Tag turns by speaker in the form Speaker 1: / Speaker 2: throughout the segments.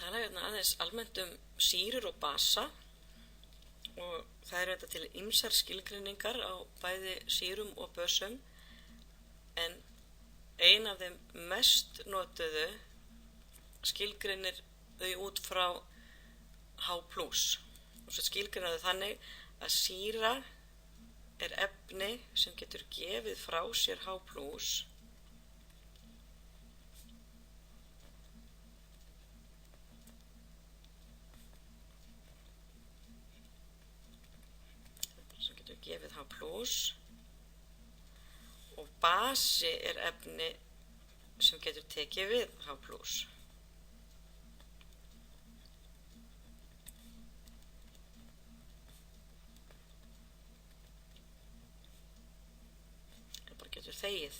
Speaker 1: tala hérna aðeins almennt sýrur og basa og það eru þetta til ýmsar skilgreiningar á bæði sýrum og bösum en ein af þeim mest notuðu skilgreinir þau út frá H+. Og svo skilgreinaðu þannig að sýra er efni sem getur gefið frá sér H+. Sem getur gefið H+. Og basi er efni sem getur tekið við H+. Getur þegið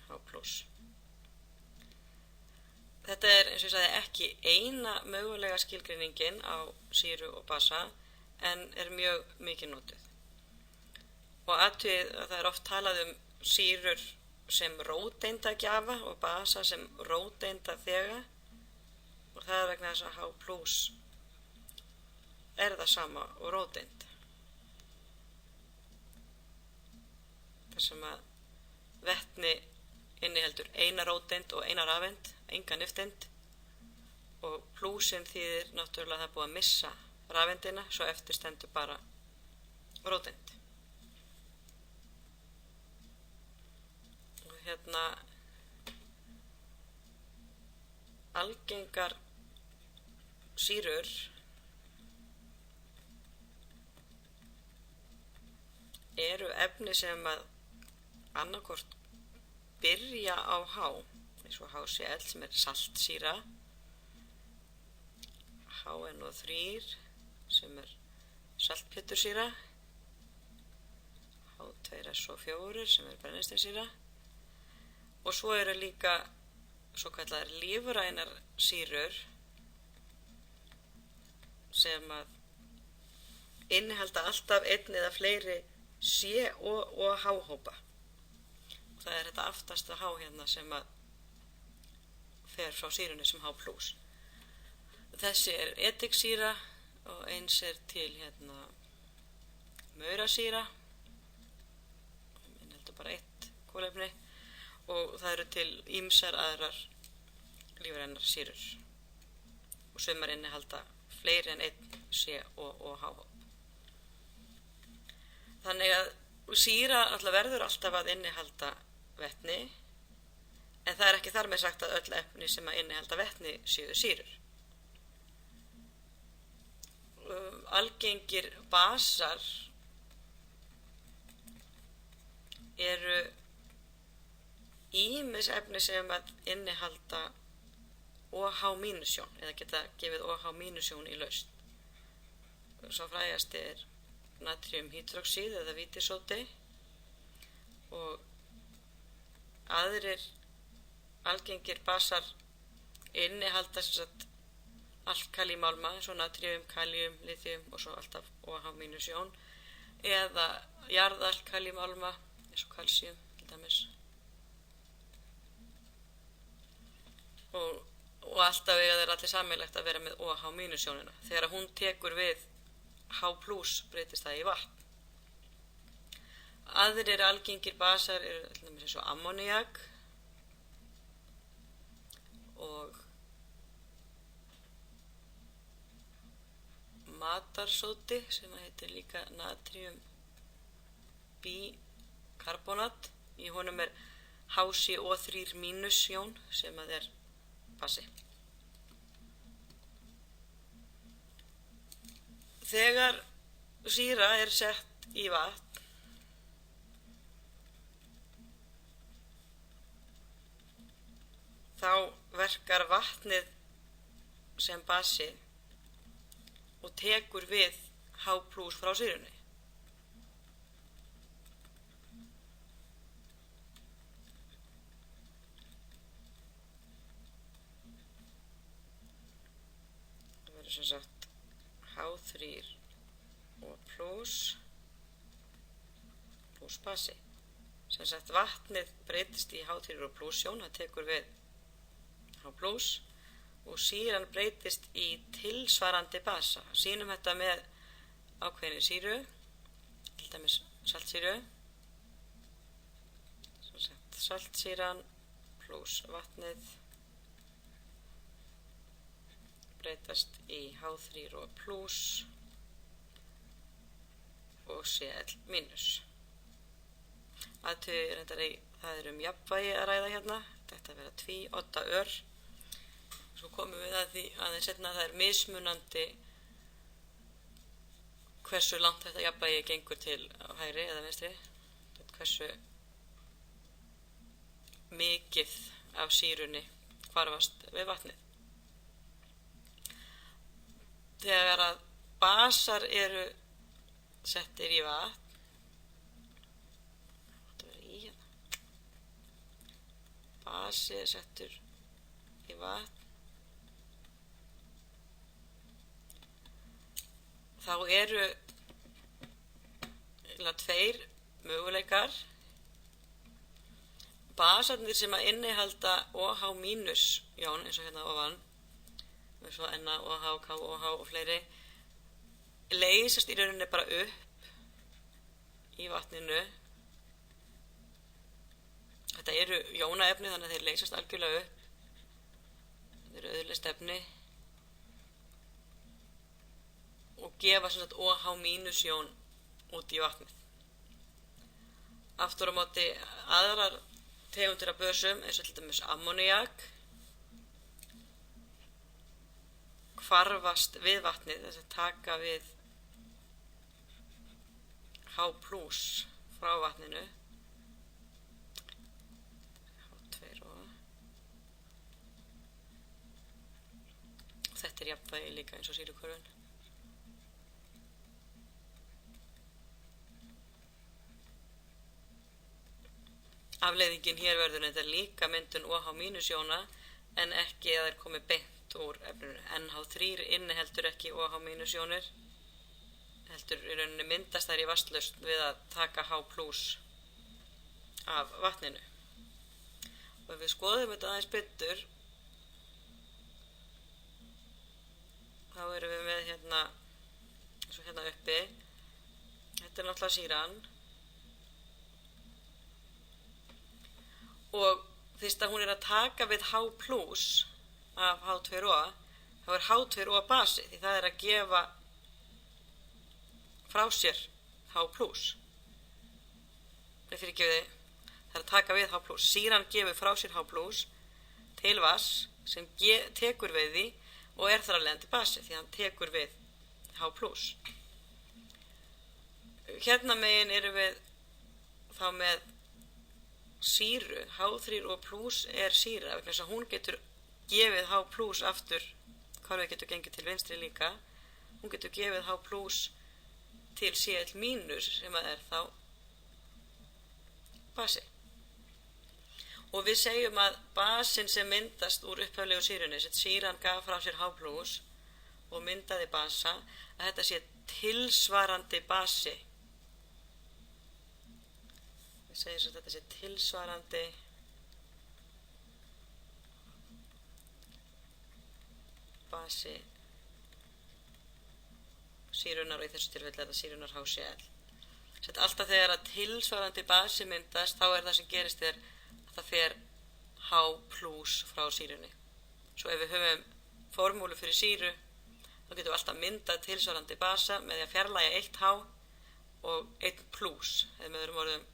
Speaker 1: H+. Þetta er, eins og ég sagði, ekki eina mögulega skilgreiningin á sýru og basa en er mjög mikið notuð. Og athugið að það er oft talað sýrur sem róteindagjafa og basa sem róteindaþega og það er vegna þess að H+ er það sama og róteind. Þar sem að vetni inniheldur eina róteind og eina rafeind, enga nifteind og plúsin þýðir náttúrulega að það er búið að missa rafeindina svo eftir stendur bara róteind. Og hérna algengar sýrur eru efni sem að annarkvort byrja á H, eins og HCl sem er saltsýra, HNO3 sem er saltpéturssýra, H2SO4 sem er brennisteinssýra og svo eru líka svokallaðar lífrænar sýrur sem að innihalda alltaf einn eða fleiri C- og H-hópa. Það er þetta aftasta H hérna sem að fer frá sýrunni sem H+. Þessi er etiksýra og eins er til hérna maurasýra, inniheldur bara eitt kolefni og það eru til ýmsar aðrar lífrænar sýrur og sumar innihalda fleiri en einn C- og H-hóp. Þannig að sýra verður alltaf að innihalda vetni en það er ekki þar með sagt að öll efni sem að innihalda vetni séu sýrur. Algengir basar eru ýmis efni sem að innihalda OH- eða geta gefið OH- í lausn. Svo frægasti er natriumhydroxíð eða vítisóti og aðrir algengir basar innihalda alkalímálma eins og natrium, kalium, lithium og svo alltaf OH- eða jarðalkalímálma eins og kalsíum til dæmis. Og alltaf eiga þeir allir sameiginlegt að vera með OH-ina. Þegar hún tekur við H+ breytist það í vatn. Aðrir algengir basar eru til dæmis eins og ammóníak og matarsóti sem heitir líka natriumbikarbonat. Í honum er HCO3- sem að er basi. Þegar sýra er sett í vatn þá verkar vatnið sem basi og tekur við H+ frá sýrunni. Það verður sem sagt H3 og plus basi. Sem sagt vatnið breytist í H3 og plus jón, það tekur við H+, og sýran breytist í tilsvarandi basa. Sýnum þetta með ákveðinni sýru, til dæmis saltsýru. Saltsýran pluss vatnið breytast í H3O+ og Cl-. Það jafnvægi að ræða hérna. Þetta vera tvíodda ör. Svo komum við að því aðeins seinna að það mismunandi hversu langt þetta jafnvægi gengur til á hægri eða vinstri. Hversu mikið af sýrunni hvarfast við vatnið. Þegar að basar eru settir í vatn, basi er settur í vatn, þá eru tveir möguleikar. Basarnir sem að innihalda OH- jón, eins og hérna ofan, eins og Na, OH, K, OH og fleiri, leysast í rauninni bara upp í vatninu. Þetta eru jónaefni, þannig að þeir leysast algjörlega upp. Þetta eru auðleyst efni og gefa sem sagt OH- jón út í vatnið. Aftur á móti aðrar tegundir af bösum, eins og til dæmis ammóníak, hvarfast við vatnið, þess að taka við H+ frá vatninu. H2O. Þetta er jafnvægi líka eins og sýruhvörfun. Afleiðingin hér verður þetta líka myndun OH- jóna en ekki að þeir komi beint úr efninu. NH3 inniheldur ekki OH- jónir, heldur í rauninni myndast þær í vatnslausn við að taka H+ af vatninu. Og ef við skoðum þetta aðeins betur, þá erum við með hérna, eins og hérna uppi, þetta er náttúrulega sýran. Og fyrst að hún er að taka við H+ af H2O, þá er H2O basi, því það er að gefa frá sér H+. Það er að taka við H+. Sýran gefur frá sér H+ til vatns sem tekur við því og er þar að leiðandi basi, því hann tekur við H+. Hérna megin erum við þá með sýru. H3O+ er sýra, vegna þess að hún getur gefið H+ aftur, hvarfið getur gengið til vinstri líka. Hún getur gefið H+ til Cl- sem er þá basi. Og við segjum að basin sem myndast úr upphaflegu sýrunni, sem sýran gaf frá sér H+ og myndaði basa, að þetta sé tilsvarandi basi. Við segjum að þetta sé tilsvarandi basi sýrunar, og í þessu tilfelli er þetta sýrunar HCl. Alltaf þegar að tilsvarandi basi myndast, þá er það sem gerist að það fer H+ frá sýrunni. Svo ef við höfum formúlu fyrir sýru, þá getum við alltaf myndað tilsvarandi basa með því að fjarlægja 1 H og 1+. Eða með öðrum orðum,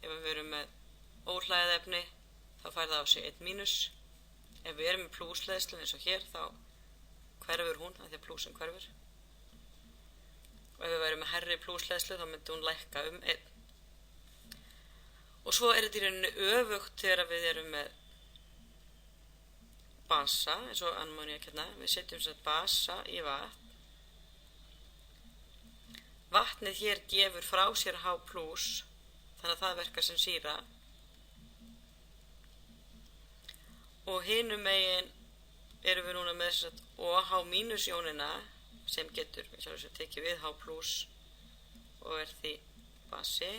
Speaker 1: ef við erum með óhlægað efni, þá fær það á sig 1-. Ef við erum með plúsleiðslu eins og hér, þá hverfur hún, af því að plúsin hverfur. Og ef við værum með hærri plúsleiðslu, þá myndi hún lækka um 1. Og svo er þetta í rauninni öfugt þegar við erum með basa, eins og ammóníak hérna. Við setjum sér basa í vatn. Vatnið hér gefur frá sér H+, þannig að það verkar sem sýra. Og hinum megin erum við núna með OH- jónina sem getur tekið við H+ og er því basi,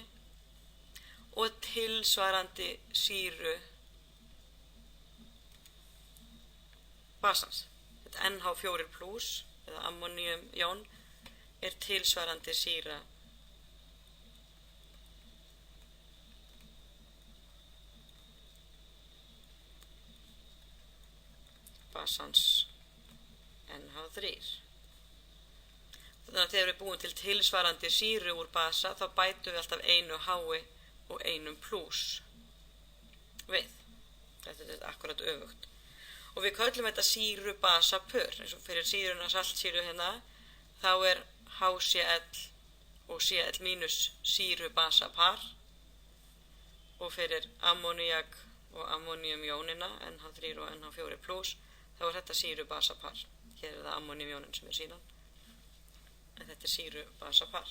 Speaker 1: og tilsvarandi sýru basans. Þetta NH4 plus eða ammóníumjón er tilsvarandi sýra basans NH3. Þannig að þegar við búum til tilsvarandi sýru úr basa þá bætum við alltaf einu hái og einum plús við. Þetta er akkurat öfugt. Og við köllum þetta sýru-basa-pör. Eins og fyrir sýruna saltsýru hérna þá er HCl og Cl mínus sýru-basa-par og fyrir ammóníak og ammóníumjónina NH3 og NH4 plus þá er þetta sýru-basa-par. Hér er það ammóníumjónin sem er sýran. En þetta er sýru-basa-par.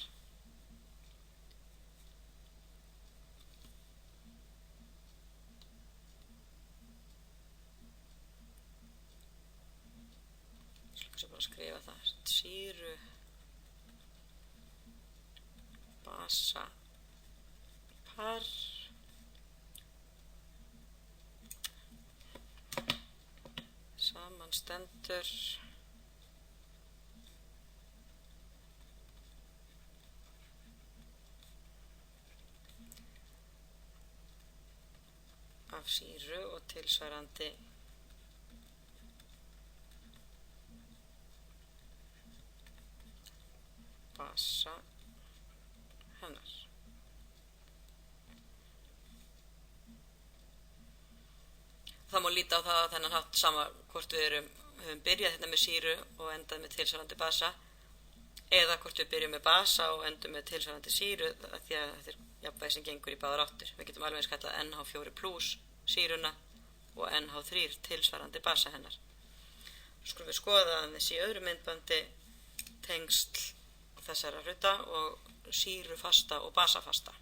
Speaker 1: Svo bara skrifa það. Sýru-basa-par. Samanstendur af sýru og tilsvarandi basa hennar. Það má líta á það að þennan hátt sama hvort við höfum byrjað þetta með sýru og endað með tilsvarandi basa eða hvort við byrjum með basa og endum með tilsvarandi sýru því að þetta er jafnvægi sem gengur í báðar áttir. Við getum alveg eins kallað NH4 plus sýruna og NH3 tilsvarandi basa hennar. Svo skulum við skoða þessi öðru myndbandi tengsl þessara hluta og sýrufasta og basafasta.